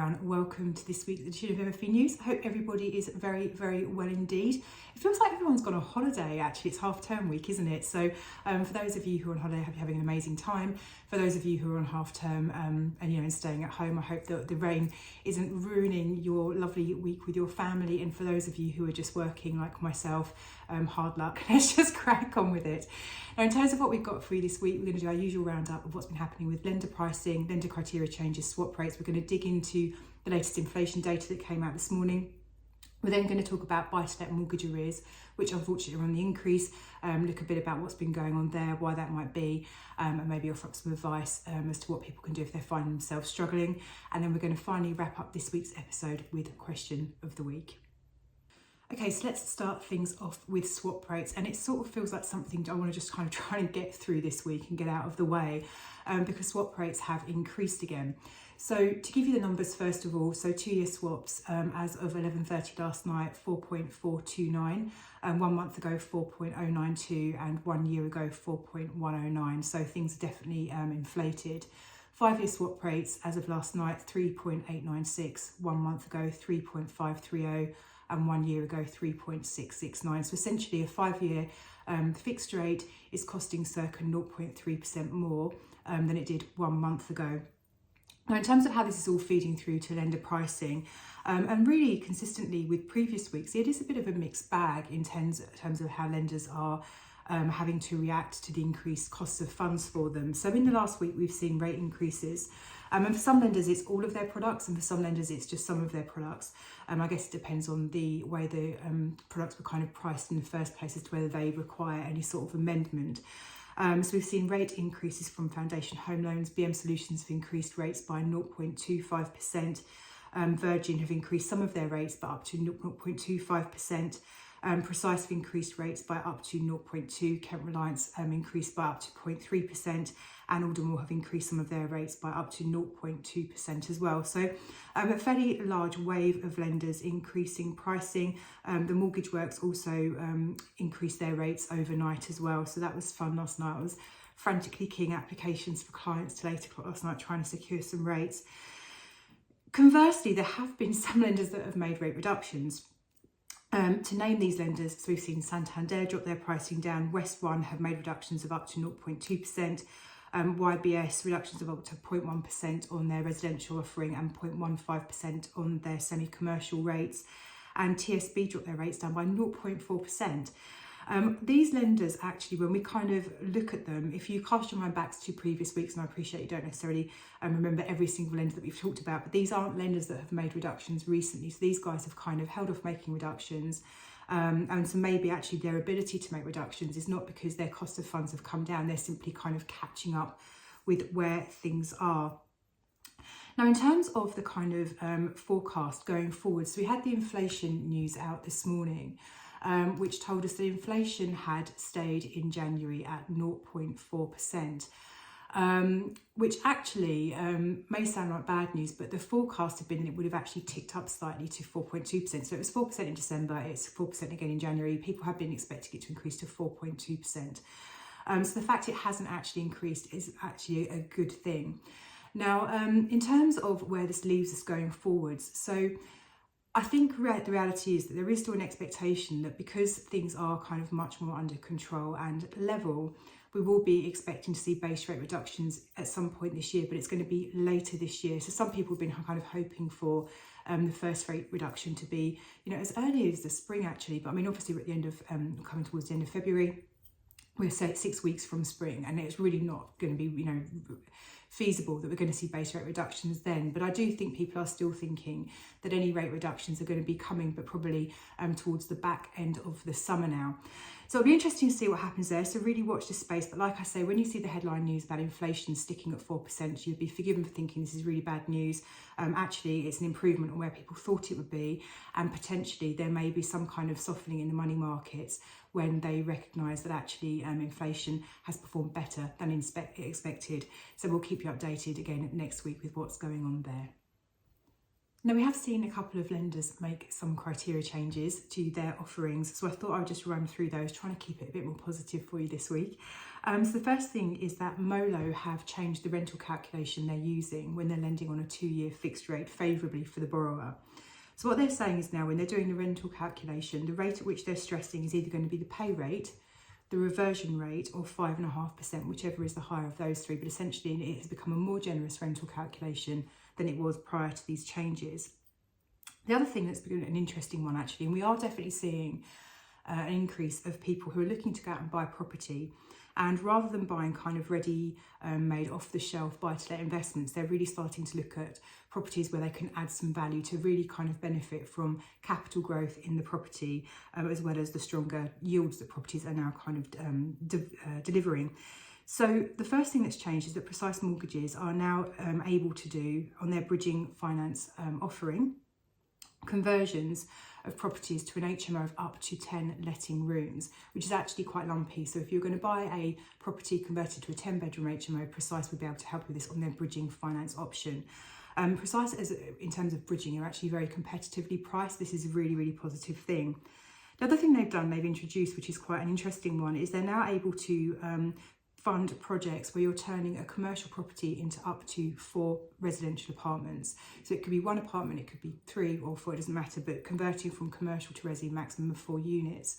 Browne. Welcome to this week's edition of MFB News. I hope everybody is very, very well indeed. It feels like everyone's gone on holiday, actually. It's half-term week, isn't it? So for those of you who are on holiday, I hope you're having an amazing time. For those of you who are on half-term and staying at home, I hope that the rain isn't ruining your lovely week with your family. And for those of you who are just working like myself, hard luck. Let's just crack on with it. Now, in terms of what we've got for you this week, we're going to do our usual roundup of what's been happening with lender pricing, lender criteria changes, swap rates. We're going to dig into the latest inflation data that came out this morning. We're then going to talk about BTL Mortgage Arrears, which unfortunately are on the increase, look a bit about what's been going on there, why that might be, and maybe offer up some advice as to what people can do if they're finding themselves struggling. And then we're going to finally wrap up this week's episode with a question of the week. Okay, so let's start things off with swap rates, and it sort of feels like something I want to just kind of try and get through this week and get out of the way because swap rates have increased again. So to give you the numbers first of all, so 2-year swaps as of 11:30 last night, 4.429, 1 month ago 4.092, and 1 year ago 4.109. So things are definitely inflated. 5-year swap rates as of last night, 3.896, 1 month ago 3.530, and 1 year ago 3.669. So essentially a 5-year fixed rate is costing circa 0.3% more than it did 1 month ago. Now, in terms of how this is all feeding through to lender pricing, and really consistently with previous weeks, it is a bit of a mixed bag in terms of how lenders are having to react to the increased costs of funds for them. So in the last week, we've seen rate increases. And for some lenders, it's all of their products, and for some lenders, it's just some of their products. I guess it depends on the way the products were kind of priced in the first place as to whether they require any sort of amendment. So we've seen rate increases from Foundation Home Loans. BM Solutions have increased rates by 0.25%. Virgin have increased some of their rates, but up to 0.25%. Precise have increased rates by up to 0.2%. Kent Reliance increased by up to 0.3%. And Aldermore have increased some of their rates by up to 0.2% as well. So a fairly large wave of lenders increasing pricing. The Mortgage Works also increased their rates overnight as well. So that was fun last night. I was frantically keying applications for clients till 8 o'clock last night trying to secure some rates. Conversely, there have been some lenders that have made rate reductions. To name these lenders, so we've seen Santander drop their pricing down. West One have made reductions of up to 0.2%. YBS reductions of up to 0.1% on their residential offering and 0.15% on their semi-commercial rates. And TSB dropped their rates down by 0.4%. These lenders actually, when we kind of look at them, if you cast your mind back to previous weeks, and I appreciate you don't necessarily remember every single lender that we've talked about, but these aren't lenders that have made reductions recently. So these guys have kind of held off making reductions. And so maybe actually their ability to make reductions is not because their cost of funds have come down, they're simply kind of catching up with where things are. Now, in terms of the kind of forecast going forward, so we had the inflation news out this morning, which told us that inflation had stayed in January at 0.4%. Which actually may sound like bad news, but the forecast had been it would have actually ticked up slightly to 4.2%. So it was 4% in December, it's 4% again in January. People have been expecting it to increase to 4.2%. So the fact it hasn't actually increased is actually a good thing. Now, in terms of where this leaves us going forwards, so I think the reality is that there is still an expectation that because things are kind of much more under control and level, we will be expecting to see base rate reductions at some point this year, but it's going to be later this year. So some people have been kind of hoping for the first rate reduction to be, as early as the spring actually. But I mean, obviously we're at the end of, coming towards the end of February, we're 6 weeks from spring, and it's really not going to be, feasible that we're going to see base rate reductions then. But I do think people are still thinking that any rate reductions are going to be coming, but probably towards the back end of the summer now. So it'll be interesting to see what happens there. So really watch this space. But like I say, when you see the headline news about inflation sticking at 4%, you'd be forgiven for thinking this is really bad news. Actually, it's an improvement on where people thought it would be. And potentially there may be some kind of softening in the money markets when they recognise that actually inflation has performed better than expected. So we'll keep you updated again next week with what's going on there. Now, we have seen a couple of lenders make some criteria changes to their offerings, so I thought I would just run through those, trying to keep it a bit more positive for you this week. So the first thing is that Molo have changed the rental calculation they're using when they're lending on a 2-year fixed rate favourably for the borrower. So what they're saying is now when they're doing the rental calculation, the rate at which they're stressing is either going to be the pay rate, the reversion rate, or 5.5%, whichever is the higher of those three. But essentially it has become a more generous rental calculation than it was prior to these changes. The other thing that's been an interesting one actually, and we are definitely seeing an increase of people who are looking to go out and buy property, and rather than buying kind of ready made off the shelf buy-to-let investments, they're really starting to look at properties where they can add some value to really kind of benefit from capital growth in the property, as well as the stronger yields that properties are now kind of delivering. So the first thing that's changed is that Precise Mortgages are now able to do on their bridging finance offering conversions of properties to an HMO of up to 10 letting rooms, which is actually quite lumpy. So if you're going to buy a property converted to a 10-bedroom HMO, Precise would be able to help with this on their bridging finance option. Precise, in terms of bridging, are actually very competitively priced. This is a really, really positive thing. The other thing they've introduced, which is quite an interesting one, is they're now able to fund projects where you're turning a commercial property into up to 4 residential apartments. So it could be 1 apartment, it could be 3 or 4, it doesn't matter, but converting from commercial to resi, maximum of 4 units.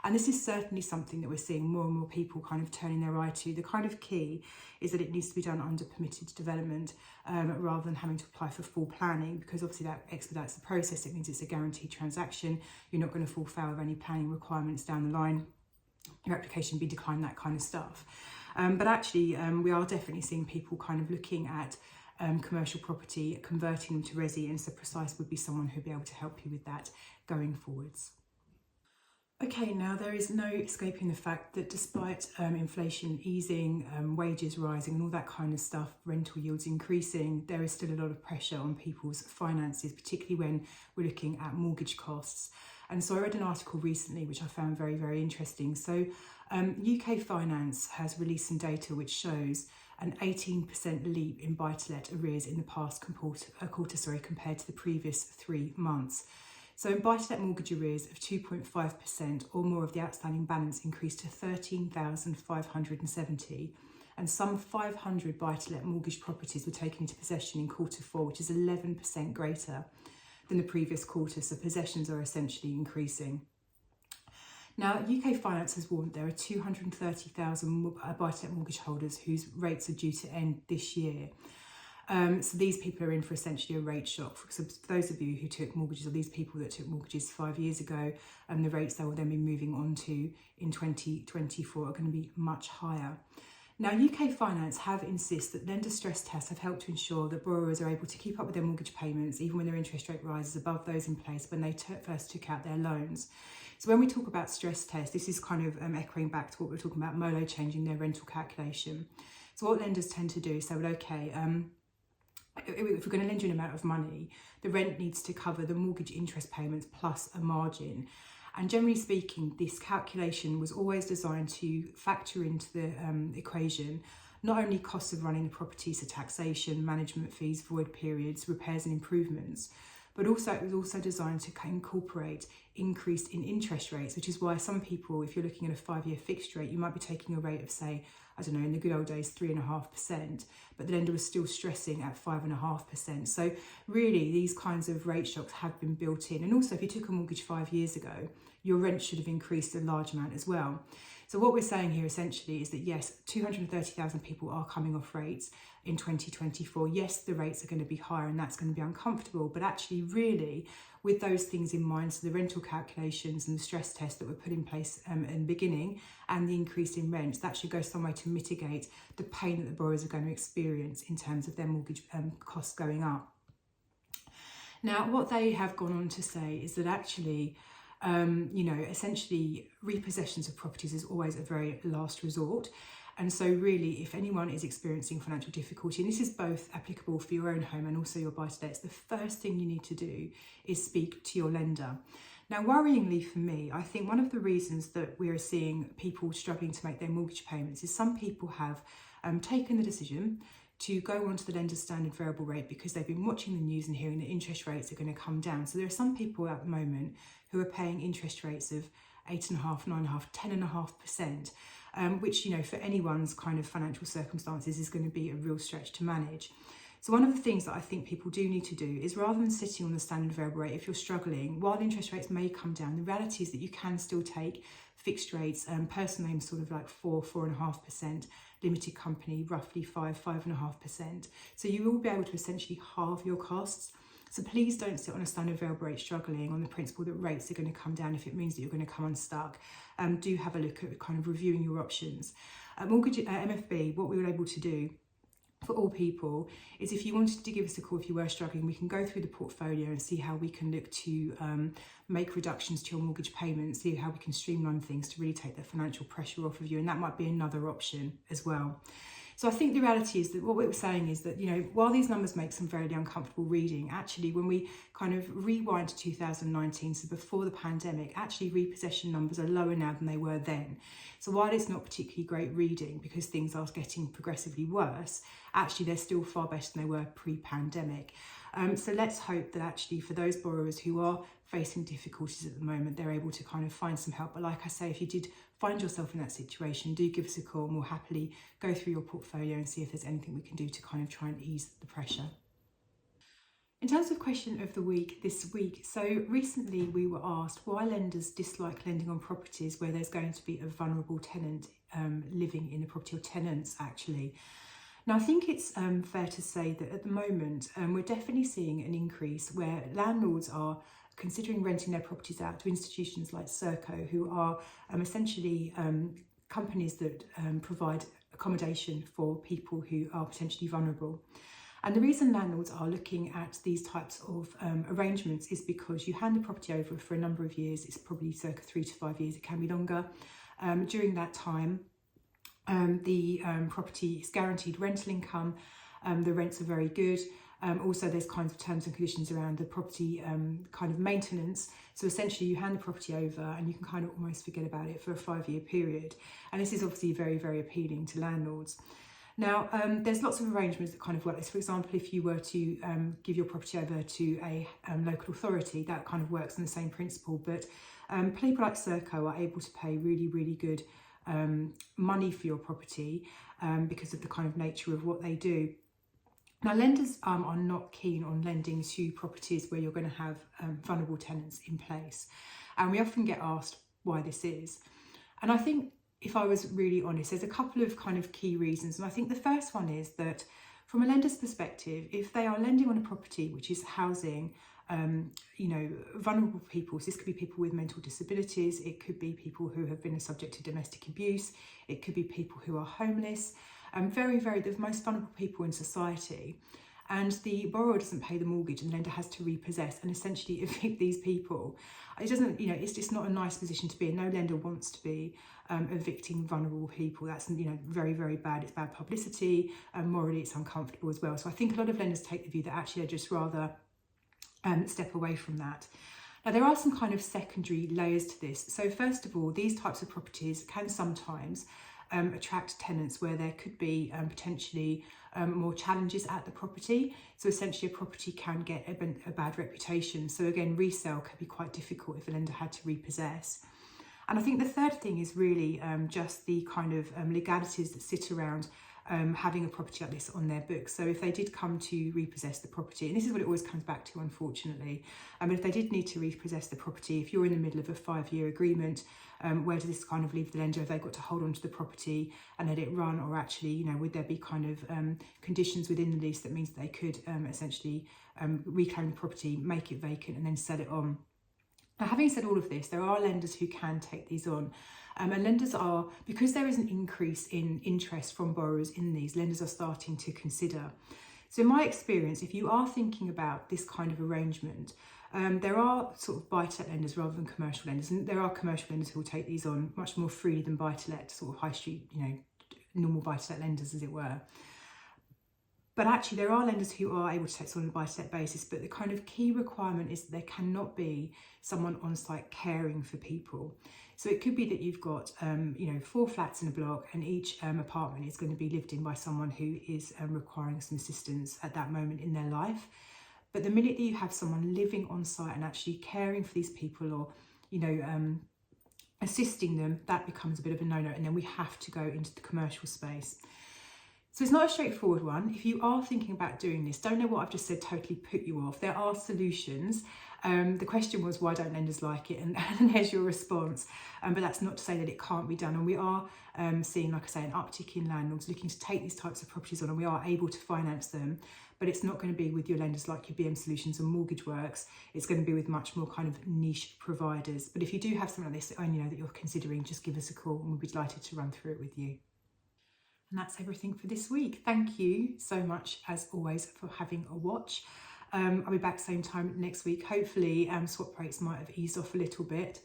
And this is certainly something that we're seeing more and more people kind of turning their eye to. The kind of key is that it needs to be done under permitted development rather than having to apply for full planning, because obviously that expedites the process. It means it's a guaranteed transaction. You're not going to fall foul of any planning requirements down the line. Your application be declined, that kind of stuff. But actually, we are definitely seeing people kind of looking at commercial property, converting them to resi, and so Precise would be someone who'd be able to help you with that going forwards. Okay, now there is no escaping the fact that despite inflation easing, wages rising and all that kind of stuff, rental yields increasing, there is still a lot of pressure on people's finances, particularly when we're looking at mortgage costs. And so I read an article recently which I found very, very interesting. So UK Finance has released some data which shows an 18% leap in buy-to-let arrears in the past quarter compared to the previous 3 months. So in buy-to-let mortgage arrears of 2.5% or more of the outstanding balance increased to 13,570, and some 500 buy-to-let mortgage properties were taken into possession in Q4, which is 11% greater than the previous quarter, so possessions are essentially increasing. Now, UK Finance has warned there are 230,000 buy-to-let mortgage holders whose rates are due to end this year. So these people are in for essentially a rate shock. So for those of you who took mortgages, or these people that took mortgages 5 years ago, the rates they will then be moving on to in 2024 are going to be much higher. Now, UK Finance have insisted that lender stress tests have helped to ensure that borrowers are able to keep up with their mortgage payments, even when their interest rate rises above those in place when they first took out their loans. So when we talk about stress tests, this is kind of echoing back to what we were talking about, Molo changing their rental calculation. So what lenders tend to do is say, well, okay, if we're going to lend you an amount of money, the rent needs to cover the mortgage interest payments plus a margin. And generally speaking, this calculation was always designed to factor into the equation not only costs of running the property, so taxation, management fees, void periods, repairs and improvements, but also it was also designed to incorporate increase in interest rates, which is why some people, if you're looking at a 5-year fixed rate, you might be taking a rate of, say, I don't know, in the good old days, 3.5%, but the lender was still stressing at 5.5%. So really, these kinds of rate shocks have been built in. And also, if you took a mortgage 5 years ago, your rent should have increased a large amount as well. So what we're saying here essentially is that yes, 230,000 people are coming off rates in 2024. Yes, the rates are going to be higher and that's going to be uncomfortable, but actually really with those things in mind, so the rental calculations and the stress test that were put in place in the beginning and the increase in rents, that should go some way to mitigate the pain that the borrowers are going to experience in terms of their mortgage costs going up. Now, what they have gone on to say is that actually essentially repossessions of properties is always a very last resort. And so really, if anyone is experiencing financial difficulty, and this is both applicable for your own home and also your buy-to-lets, the first thing you need to do is speak to your lender. Now, worryingly for me, I think one of the reasons that we are seeing people struggling to make their mortgage payments is some people have taken the decision to go onto the lender's standard variable rate because they've been watching the news and hearing that interest rates are going to come down. So there are some people at the moment who are paying interest rates of 8.5%, 9.5%, 10.5%, which, you know, for anyone's kind of financial circumstances is going to be a real stretch to manage. So one of the things that I think people do need to do is, rather than sitting on the standard variable rate, if you're struggling, while interest rates may come down, the reality is that you can still take fixed rates, personal names sort of like 4.5%, limited company roughly 5.5%. So you will be able to essentially halve your costs. So please don't sit on a standard variable rate struggling on the principle that rates are going to come down if it means that you're going to come unstuck. Do have a look at kind of reviewing your options. MFB, what we were able to do for all people is, if you wanted to give us a call if you were struggling, we can go through the portfolio and see how we can look to make reductions to your mortgage payments, see how we can streamline things to really take the financial pressure off of you, and that might be another option as well. So I think the reality is that what we were saying is that, you know, while these numbers make some very uncomfortable reading, actually when we kind of rewind to 2019, so before the pandemic, actually repossession numbers are lower now than they were then. So while it's not particularly great reading because things are getting progressively worse, actually they're still far better than they were pre-pandemic. So let's hope that actually for those borrowers who are facing difficulties at the moment, they're able to kind of find some help. But like I say, if you did find yourself in that situation, do give us a call and we'll happily go through your portfolio and see if there's anything we can do to kind of try and ease the pressure. In terms of question of the week this week, so recently we were asked why lenders dislike lending on properties where there's going to be a vulnerable tenant living in the property, or tenants actually. Now, I think it's fair to say that at the moment we're definitely seeing an increase where landlords are considering renting their properties out to institutions like Serco, who are essentially companies that provide accommodation for people who are potentially vulnerable. And the reason landlords are looking at these types of arrangements is because you hand the property over for a number of years. It's probably circa 3 to 5 years, it can be longer. During that time, the property is guaranteed rental income, the rents are very good. Also, there's kinds of terms and conditions around the property kind of maintenance. So essentially you hand the property over and you can kind of almost forget about it for a 5-year period. And this is obviously very appealing to landlords. Now, there's lots of arrangements that kind of work. So for example, if you were to give your property over to a local authority, that kind of works on the same principle. But people like Serco are able to pay really good money for your property because of the kind of nature of what they do. Now, lenders are not keen on lending to properties where you're going to have vulnerable tenants in place. And we often get asked why this is. And I think, if I was really honest, there's a couple of kind of key reasons. And I think the first one is that from a lender's perspective, if they are lending on a property which is housing, you know, vulnerable people, so this could be people with mental disabilities, it could be people who have been subject to domestic abuse, it could be people who are homeless, the most vulnerable people in society, and the borrower doesn't pay the mortgage and the lender has to repossess and essentially evict these people. It doesn't, you know, it's just not a nice position to be in. No lender wants to be evicting vulnerable people. That's, you know, very bad. It's bad publicity, and morally it's uncomfortable as well. So I think a lot of lenders take the view that actually they'd just rather step away from that. Now, there are some kind of secondary layers to this. So first of all, these types of properties can sometimes attract tenants where there could be potentially more challenges at the property. So essentially a property can get a bad reputation. So again, resale can be quite difficult if a lender had to repossess. And I think the third thing is really just the kind of legalities that sit around having a property like this on their books. So if they did come to repossess the property, and this is what it always comes back to, unfortunately, but if they did need to repossess the property, if you're in the middle of a 5-year agreement, where does this kind of leave the lender? Have they got to hold on to the property and let it run, or actually, you know, would there be kind of conditions within the lease that means that they could essentially reclaim the property, make it vacant, and then sell it on? Now, having said all of this, there are lenders who can take these on. And lenders are, because there is an increase in interest from borrowers in these, lenders are starting to consider. So in my experience, if you are thinking about this kind of arrangement, there are sort of buy-to-let lenders rather than commercial lenders. And there are commercial lenders who will take these on much more freely than buy-to-let, sort of high street, you know, normal buy-to-let lenders, as it were. But actually there are lenders who are able to take on a buy-to-let basis, but the kind of key requirement is that there cannot be someone on site caring for people. So it could be that you've got, 4 flats in a block, and each apartment is going to be lived in by someone who is requiring some assistance at that moment in their life. But the minute that you have someone living on site and actually caring for these people, or, assisting them, that becomes a bit of a no-no, and then we have to go into the commercial space. So it's not a straightforward one. If you are thinking about doing this, don't know what I've just said totally put you off. There are solutions. The question was, why don't lenders like it? And there's your response. But that's not to say that it can't be done. And we are seeing, like I say, an uptick in landlords looking to take these types of properties on, and we are able to finance them. But it's not going to be with your lenders like your BM Solutions and Mortgage Works. It's going to be with much more kind of niche providers. But if you do have something like this that you're considering, just give us a call and we'll be delighted to run through it with you. And that's everything for this week. Thank you so much, as always, for having a watch. I'll be back same time next week. Hopefully swap rates might have eased off a little bit.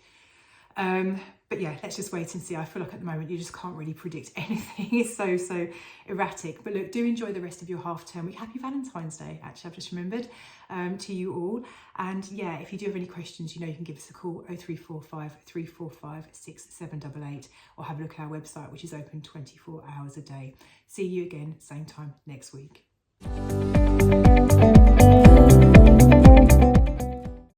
But yeah, let's just wait and see. I feel like at the moment you just can't really predict anything. It's so erratic. But look, do enjoy the rest of your half term week. Happy Valentine's Day, actually, I've just remembered, to you all. And yeah, if you do have any questions, you can give us a call, 0345 345 6788, or have a look at our website, which is open 24 hours a day. See you again, same time next week.